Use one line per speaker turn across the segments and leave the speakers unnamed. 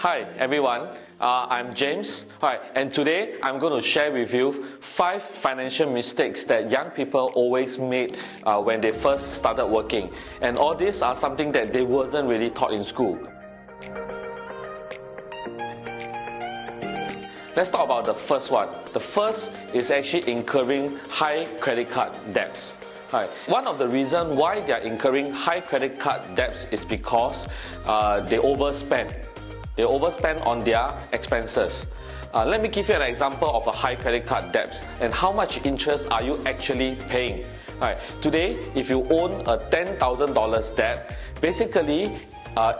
Hi everyone, I'm James. Hi, and today I'm going to share with you 5 financial mistakes that young people always made when they first started working. And all these are something that they wasn't really taught in school. Let's talk about the first one. The first is actually incurring high credit card debts. One of the reasons why they are incurring high credit card debts is because they overspend. They overspend on their expenses. Let me give you an example of a high credit card debts and how much interest are you actually paying. Today, if you own a $10,000 debt, basically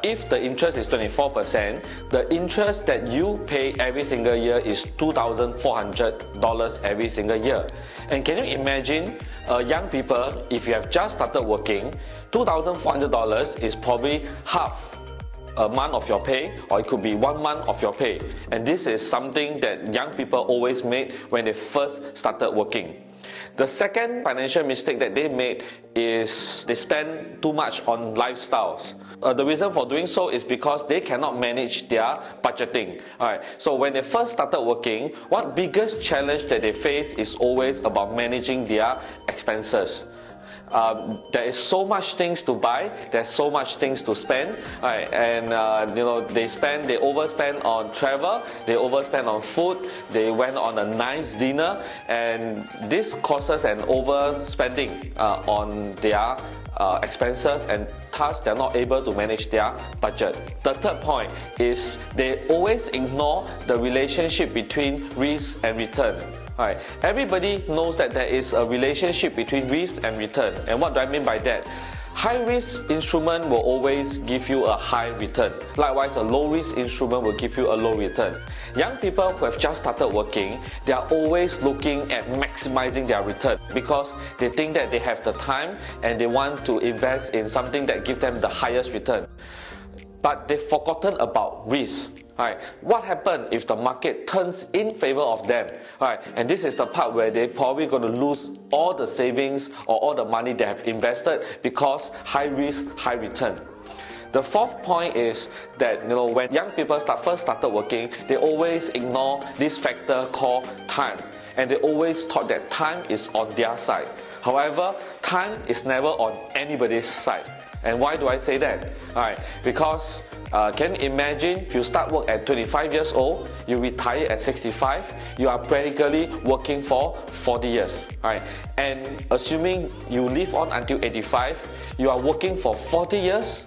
if the interest is 24%, the interest that you pay every single year is $2,400 every single year. And can you imagine, young people, if you have just started working, $2,400 is probably half a month of your pay, or it could be 1 month of your pay. And this is something that young people always made when they first started working. The second financial mistake that they made is they spend too much on lifestyles. The reason for doing so is because they cannot manage their budgeting. So when they first started working, one biggest challenge that they face is always about managing their expenses. There is so much things to buy, there's so much things to spend, and they overspend on travel, they overspend on food, they went on a nice dinner, and this causes an overspending on their expenses, and thus they're not able to manage their budget. The third point is they always ignore the relationship between risk and return. Everybody knows that there is a relationship between risk and return. And what do I mean by that? High risk instrument will always give you a high return. Likewise, a low risk instrument will give you a low return. Young people who have just started working, they are always looking at maximizing their return because they think that they have the time and they want to invest in something that gives them the highest return. But they've forgotten about risk. What happens if the market turns in favor of them? And this is the part where they're probably going to lose all the savings or all the money they have invested because high risk, high return. The fourth point is that when young people first started working, they always ignore this factor called time. And they always thought that time is on their side. However, time is never on anybody's side. And why do I say that? Because can you imagine if you start work at 25 years old, you retire at 65, you are practically working for 40 years. And assuming you live on until 85, you are working for 40 years,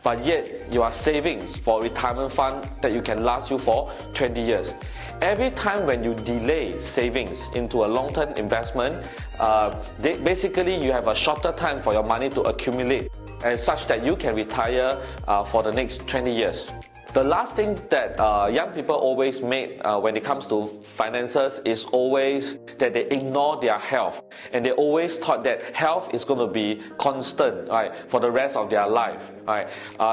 but yet you are savings for retirement fund that you can last you for 20 years. Every time when you delay savings into a long-term investment, basically you have a shorter time for your money to accumulate, and such that you can retire for the next 20 years. The last thing that young people always make when it comes to finances is always that they ignore their health. And they always thought that health is going to be constant for the rest of their life.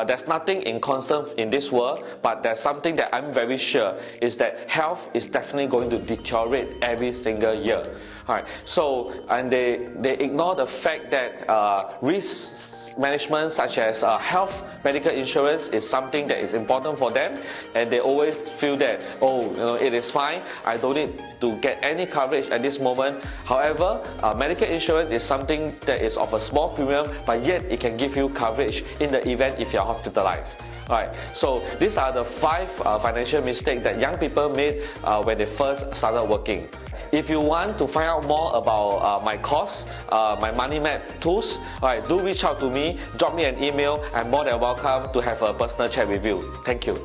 There's nothing inconstant in this world, but there's something that I'm very sure is that health is definitely going to deteriorate every single year. And they ignore the fact that risk management such as health medical insurance is something that is important for them, and they always feel that it is fine, I don't need to get any coverage at this moment. However, medical insurance is something that is of a small premium, but yet it can give you coverage in the event if you are hospitalized. So these are the 5 financial mistakes that young people made when they first started working. If you want to find out more about my course, my Money Map tools, do reach out to me, drop me an email. I'm more than welcome to have a personal chat with you. Thank you.